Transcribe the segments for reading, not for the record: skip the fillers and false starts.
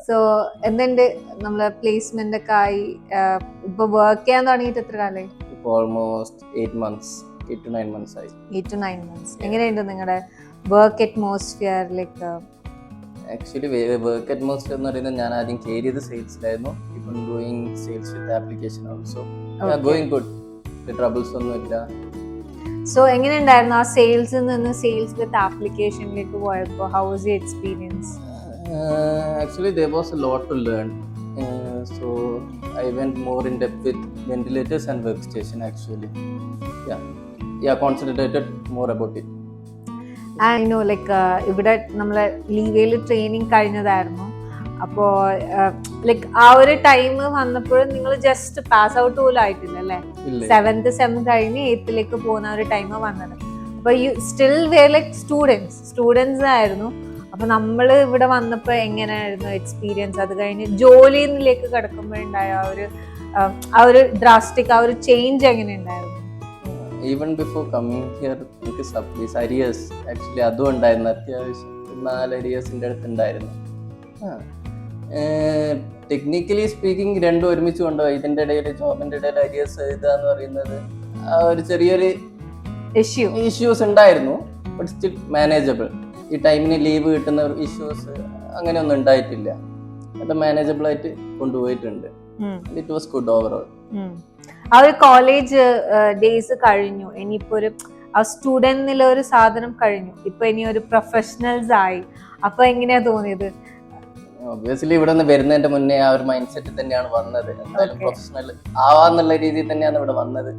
So എന്തുണ്ട് നമ്മളെ placement ഒക്കെ ആയി ഇപ്പൊ വർക്ക് ചെയ്യാൻ തുടങ്ങിയിട്ട് എത്ര കാലമായി? ഇപ്പൊ ഓൾമോസ്റ്റ് 8 months, 8 to 9 months ആയി. 8 to 9 months. എങ്ങനെയുണ്ട് നിങ്ങളുടെ work atmosphere? Like actually work atmosphere എന്ന് പറയുന്നത് ഞാൻ ആദ്യം കയറിയത് സെയിൽസിലായിരുന്നു. ഇപ്പം doing sales with application also. Going good, troubles ഒന്നുമില്ല. സോ എങ്ങനെയുണ്ടായിരുന്നു ആ സെയിൽസിൽ നിന്ന് സെയിൽസ് വിത്ത് ആപ്ലിക്കേഷനിലേക്ക് പോയപ്പോൾ? How was your experience? Actually, there was a lot to learn. So I went more in depth with ventilators and workstation actually. Yeah, concentrated more about it. I know like ഇവിടെ നമ്മളെ ലീവേയിൽ training കഴിഞ്ഞതായിരുന്നു. അപ്പോൾ like ആ ഒരു time വന്നപ്പോഴും നിങ്ങൾ just pass out പോലും ആയിട്ടില്ല അല്ലേ? 7th സെം കഴിഞ്ഞ് 8th പോകുന്ന ഒരു ടൈം വന്നത്. അപ്പോൾ you still were like students ആയിരുന്നു. അപ്പൊ നമ്മൾ ഇവിടെ വന്നപ്പോ എങ്ങനെയായിരുന്നു എക്സ്പീരിയൻസ്? അത് കഴിഞ്ഞ് ജോലിയിലേക്ക് കടക്കുമ്പോഴുണ്ടായ ആ ഒരു ഡ്രാസ്റ്റിക് ആ ഒരു ചേഞ്ച് എങ്ങനെ ഉണ്ടായിരുന്നു? ഈവൻ ബിഫോർ കമ്മിങ് ഹിയർ എനിക്ക് സപ്ലീസ് അരിയേഴ്സ് ആക്ച്വലി അതും ഉണ്ടായിരുന്നു. അത്യാവശ്യം 4 അരിയേഴ്സിൻ്റെ അടുത്ത് ഉണ്ടായിരുന്നു. ടെക്നിക്കലി സ്പീക്കിംഗ് രണ്ടും ഒരുമിച്ച് കൊണ്ടുപോയി. ഇതിൻ്റെ ഇടയിൽ ജോബിൻ്റെ ഇടയിൽ അരിയേഴ്സ് എഴുതുക എന്ന് പറയുന്നത് ഒരു ചെറിയൊരു ഇഷ്യൂസ് ഉണ്ടായിരുന്നു. But still manageable. ഈ ടൈമിന് ലീവ് കിട്ടുന്ന ഇഷ്യൂസ് അങ്ങനെയൊന്നും ഉണ്ടായിട്ടില്ല. അത് മാനേജബിൾ ആയിട്ട് കൊണ്ടുപോയിട്ടുണ്ട്. It was good overall. ആ ഒരു കോളേജ് ഡേയ്സ് കഴിഞ്ഞു. ഇനിയിപ്പോ ഒരു സ്റ്റുഡന്റിലെ ഒരു സാധനം കഴിഞ്ഞു. ഇപ്പൊ ഇനി ഒരു പ്രൊഫഷണൽസ് ആയി. അപ്പൊ എങ്ങനെയാ തോന്നിയത്? ഒബ്വിയസ്ലി ഇവിടെ നിന്ന് വരുന്നതിന്റെ മുന്നേ ആ ഒരു മൈൻഡ് സെറ്റ് തന്നെയാണ് വന്നത്. എന്തായാലും പ്രൊഫഷണൽ ആവാന്നുള്ള രീതിയിൽ തന്നെയാണ് ഇവിടെ വന്നത്.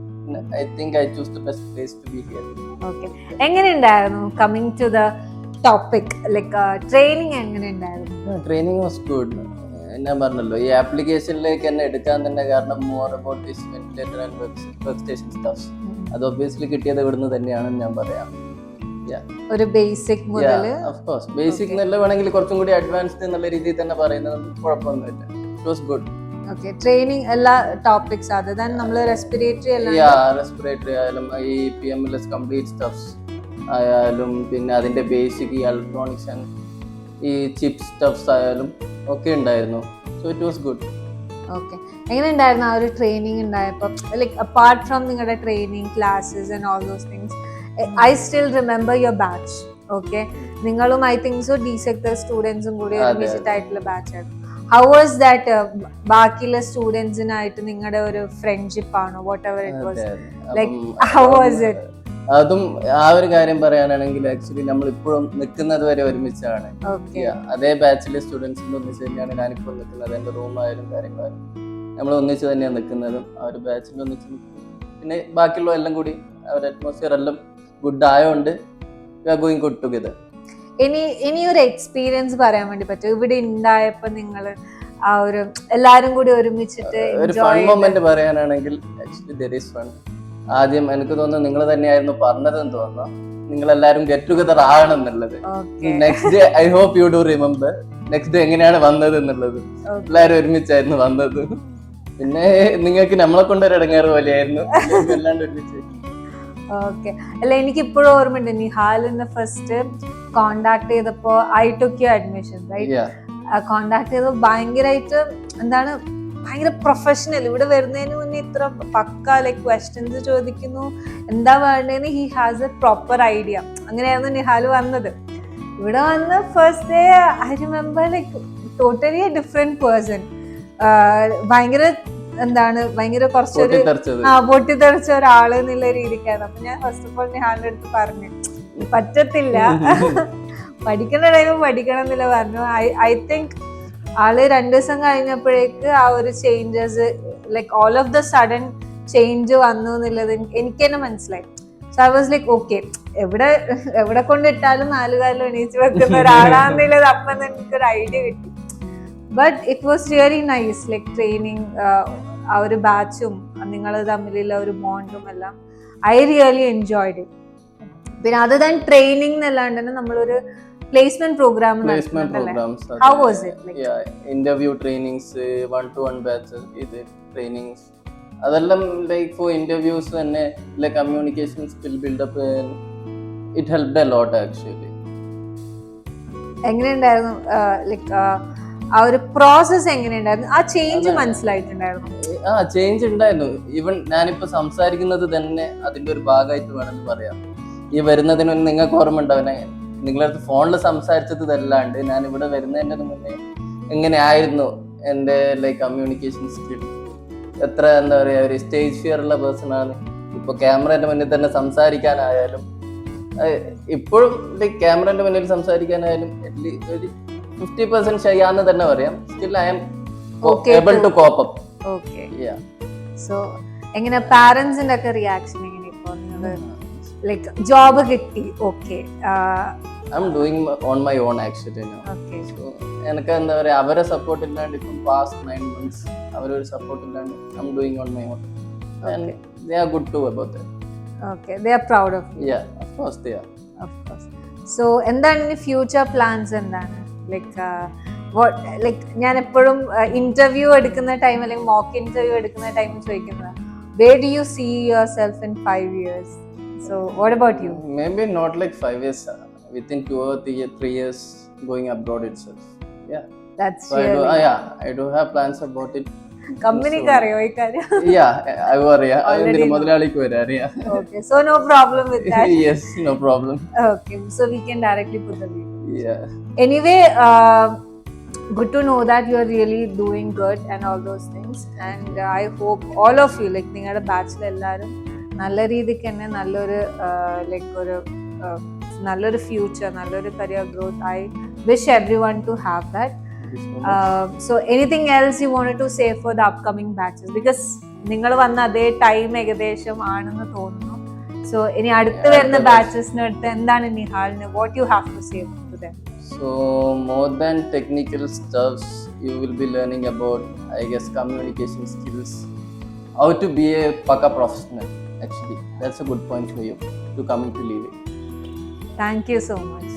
I think I choose the best place to be here. Okay, എങ്ങനെയുണ്ടായിരുന്നു coming to the topic? Like training എങ്ങനെയുണ്ടായിരുന്നു? Training was good. ഞാൻ പറഞ്ഞല്ലോ, ഈ ആപ്ലിക്കേഷനിലേക്ക് എന്നെ എടുക്കാൻ തന്നെ കാരണം more about this ventilator and work station staffs. അത് ഒബ്വിയസ്ലി കിട്ടിയത് ഇവിടുന്ന് തന്നെയാണെന്ന് ഞാൻ പറയാം. ഒരു ബേസിക് മുതൽ ഓഫ് കോഴ്സ് ബേസിക് എന്നല്ല, വേണമെങ്കിൽ കുറച്ചും കൂടി അഡ്വാൻസ്ഡ് എന്നുള്ള രീതിയിൽ തന്നെ പറയുന്നത് കുഴപ്പമൊന്നുമില്ല. It was good. Okay, training എല്ലാ ടോപ്പിക്സ് അതർ ദാൻ നമ്മൾ റെസ്പിറേറ്ററി റെസ്പിറേറ്ററി ആയാലും ഈ PMLS കംപ്ലീറ്റ് സ്റ്റഫ്സ് ആയാലും പിന്നെ അതിന്റെ ബേസിക് ഈ ഇലക്ട്രോണിക്സ് ആൻഡ് ഈ ചിപ്പ് സ്റ്റഫ്സ് ആയാലും ഒക്കെ ഉണ്ടായിരുന്നു. So it was good. Okay, എങ്ങനെ ഉണ്ടായിരുന്നു ആ ഒരു ട്രെയിനിങ് ഉണ്ടായപ്പോൾ? ലൈക്ക് അപ്പാർട്ട് ഫ്രം നിങ്ങളുടെ training classes and all those things, I still remember your batch. Okay, നിങ്ങളും ഐ തിങ്ക് സോ D-sector സ്റ്റുഡൻസും കൂടി വിസിറ്റ് ആയിട്ടുള്ള ബാച്ച് ആയിരുന്നു. How was that? ബാക്കിയുള്ള സ്റ്റുഡൻസിനായിട്ട് നിങ്ങളുടെ ഒരു ഫ്രണ്ട്ഷിപ്പ് ആണോ? What ever it was, like how was it? അതും ആ ഒരു കാര്യം പറയാനാണെങ്കിൽ ആക്ച്വലി നമ്മൾ ഇപ്പോഴും നിൽക്കുന്നത് വരെ ഒരുമിച്ചാണ്. അതേ ബാച്ചിലെ സ്റ്റുഡൻസിന്റെ ഒന്നിച്ച് തന്നെയാണ് ഞാനിപ്പോൾ നിൽക്കുന്നത്. എൻ്റെ റൂമായാലും കാര്യങ്ങളായാലും നമ്മൾ ഒന്നിച്ച് തന്നെയാണ് നിൽക്കുന്നതും. ആ ഒരു ബാച്ചിൻ്റെ ഒന്നിച്ച് പിന്നെ ബാക്കിയുള്ള എല്ലാം കൂടി ആ ഒരു അറ്റ്മോസ്ഫിയർ എല്ലാം ഗുഡ് ആയതുകൊണ്ട് we are going good together. ഇനി ഒരു എക്സ്പീരിയൻസ് പറയാൻ വേണ്ടി പറ്റും ഇവിടെ ഉണ്ടായപ്പോ നിങ്ങൾ ആ ഒരു എല്ലാരും കൂടി ഒരുമിച്ചിട്ട് ഒരു ഫൺ മൊമെന്റ് പറയാനാണെങ്കിൽ ആക്ച്വലി there is fun. ആദ്യം എനിക്ക് തോന്നുന്നു നിങ്ങൾ തന്നെയായിരുന്നു പറഞ്ഞതെന്ന് തോന്നുന്നു, നിങ്ങൾ എല്ലാരും ഗെറ്റ് ടുഗദർ ആകണമെന്നുള്ളത്. Next day I hope you do remember next day എങ്ങനെയാണ് വന്നത് എന്നുള്ളത്. എല്ലാരും ഒരുമിച്ചായിരുന്നു വന്നത്. പിന്നെ നിങ്ങൾക്ക് നമ്മളെ കൊണ്ടൊരു ഇടങ്ങേറ് പോലെയായിരുന്നു എല്ലാണ്ട് ഒരുമിച്ച്. ഓക്കെ, അല്ല എനിക്ക് ഇപ്പോഴും ഓർമ്മയുണ്ട് നിഹാലിന്റെ ഫസ്റ്റ് കോണ്ടാക്ട് ചെയ്തപ്പോ I took you admission right. Contact ചെയ്തപ്പോ ഭയങ്കരമായിട്ട് എന്താണ് ഭയങ്കര പ്രൊഫഷണൽ. ഇവിടെ വരുന്നതിന് മുന്നേ ഇത്ര പക്ക ലൈക്ക് ക്വസ്റ്റ്യൻസ് ചോദിക്കുന്നു, എന്താ വേണ്ടതെന്ന് he has A proper idea. അങ്ങനെയായിരുന്നു നിഹാൽ വന്നത്. ഇവിടെ വന്ന് first day I remember like totally A different person. ഭയങ്കര എന്താണ് ഭയങ്കര കുറച്ചൊരു പൊട്ടിത്തെറിച്ച ഒരാള് എന്നുള്ള രീതിക്കാണ്. അപ്പൊ ഞാൻ ഫസ്റ്റ് ഓഫ് ഓൾ നിഹാലിന്റെ അടുത്ത് പറഞ്ഞു പറ്റത്തില്ല, പഠിക്കുന്ന ടൈം പഠിക്കണം എന്നില്ല പറഞ്ഞു. ഐ തിങ്ക് ആള് 2 ദിവസം കഴിഞ്ഞപ്പോഴേക്ക് ആ ഒരു changes like all of the sudden change വന്നു എന്നുള്ളത് എനിക്ക് തന്നെ മനസ്സിലായി. So I was like okay, എവിടെ കൊണ്ടിട്ടാലും 4 കാലം എണീച്ച് വെക്കുന്ന ഒരാളാന്നുള്ളത് അപ്പം തന്നെ എനിക്കൊരു ഐഡിയ കിട്ടി. But it was really nice like training. ആ ഒരു ബാച്ചും നിങ്ങൾ തമ്മിലുള്ള ഒരു ബോണ്ടും എല്ലാം ഐ റിയലി എൻജോയ്ഡ് ഇറ്റ്. പിന്നെ അത് താൻ ട്രെയിനിങ് എന്നല്ലാണ്ട് തന്നെ നമ്മളൊരു placement programs. How was it? Interview trainings, 1-to-1 batches, trainings. അതെല്ലാം like for interviews and like communication skill build up, it helped a lot actually. എങ്ങനെയുണ്ടായിരുന്നു ലൈക്ക് ആ ഒരു പ്രോസസ് എങ്ങനെയുണ്ടായിരുന്നു? ആ ചേഞ്ച് മനസ്സിലായിട്ടുണ്ടായിരുന്നു? ചേഞ്ച് ഉണ്ടായിരുന്നു. ഈവൻ ഞാനിപ്പോ സംസാരിക്കുന്നത് തന്നെ അതിന്റെ ഒരു ഭാഗമായിട്ട് വേണമെന്ന് പറയാം. ഈ വരുന്നതിന് മുന്നേ നിങ്ങൾക്ക് ഓർമ്മ ഉണ്ടാവനെ നിങ്ങളടുത്ത് ഫോണിൽ സംസാരിച്ചത് അല്ലാണ്ട് ഞാൻ ഇവിടെ വരുന്നതിന്റെ മുന്നേ എങ്ങനെയായിരുന്നു എൻ്റെ ലൈക്ക് കമ്മ്യൂണിക്കേഷൻ സ്കിൽ, എത്ര എന്താ പറയാ ഒരു സ്റ്റേജ് ഫിയർ ഉള്ള പേഴ്സൺ ആണ്. ഇപ്പൊ ക്യാമറയുടെ മുന്നിൽ തന്നെ സംസാരിക്കാനായാലും ഇപ്പോഴും ലൈക്ക് ക്യാമറയുടെ മുന്നിൽ സംസാരിക്കാനായാലും ഒരു 50% ഷൈയാന്ന് തന്നെ പറയാം. Still I am able to cope up. Okay. So എങ്ങനെ പാരന്റ്സിന്റെ ഒക്കെ റിയാക്ഷൻ എങ്ങനെ? ഇപ്പോ നിങ്ങൾ ലൈക്ക് ജോബ് കിട്ടി, okay, I am doing on my own actually. എനിക്ക് എന്താ പറയാ അവരെ സപ്പോർട്ട് ഇല്ലാണ്ട് ഇപ്പം പാസ്റ്റ് 9 months അവരൊരു സപ്പോർട്ട് ഇല്ലാണ്ട് I am doing on my own and they are good too about that. Okay, they are proud of you. Yeah, of course they are. Of course. So എന്താണ് ഇനി future plans? എന്താണ് like ഞാൻ എപ്പോഴും interview എടുക്കുന്ന time അല്ലെങ്കിൽ mock interview എടുക്കുന്ന time ചോദിക്കുന്നത്, where do you see yourself in 5 years? So what about you? Maybe not like 5 years, within 2 or 3 years going abroad itself. Yeah, that's so really I do have plans about it. കമ്പനിക്ക് അറിയോ ഈ കാര്യം? Yeah, I worry. അതിന്റെ മുതലാളിക്ക് വരെ അറിയാം. Okay, so no problem with that. Yes, no problem. Okay, so we can directly put the video. Yeah. Anyway, good to know that you are really doing good and all those things, and I hope all of you, like നിങ്ങളുടെ ബാച്ചിൽ എല്ലാവരും നല്ല രീതിക്ക് തന്നെ നല്ലൊരു future, നല്ലൊരു career growth. I wish everyone to have that. So anything else you wanted to say for the upcoming batches? Because നിങ്ങൾ വന്ന അതേ ടൈം ഏകദേശം ആണെന്ന് തോന്നുന്നു. സോ ഇനി അടുത്ത് വരുന്ന ബാച്ചസിനടുത്ത് എന്താണ് നിഹാലിന് what you have to say to them? So more than technical stuffs, you will be learning about, I guess, communication skills, how to be a paka professional. Actually, that's a good point for you to come into Leeway. Thank you so much.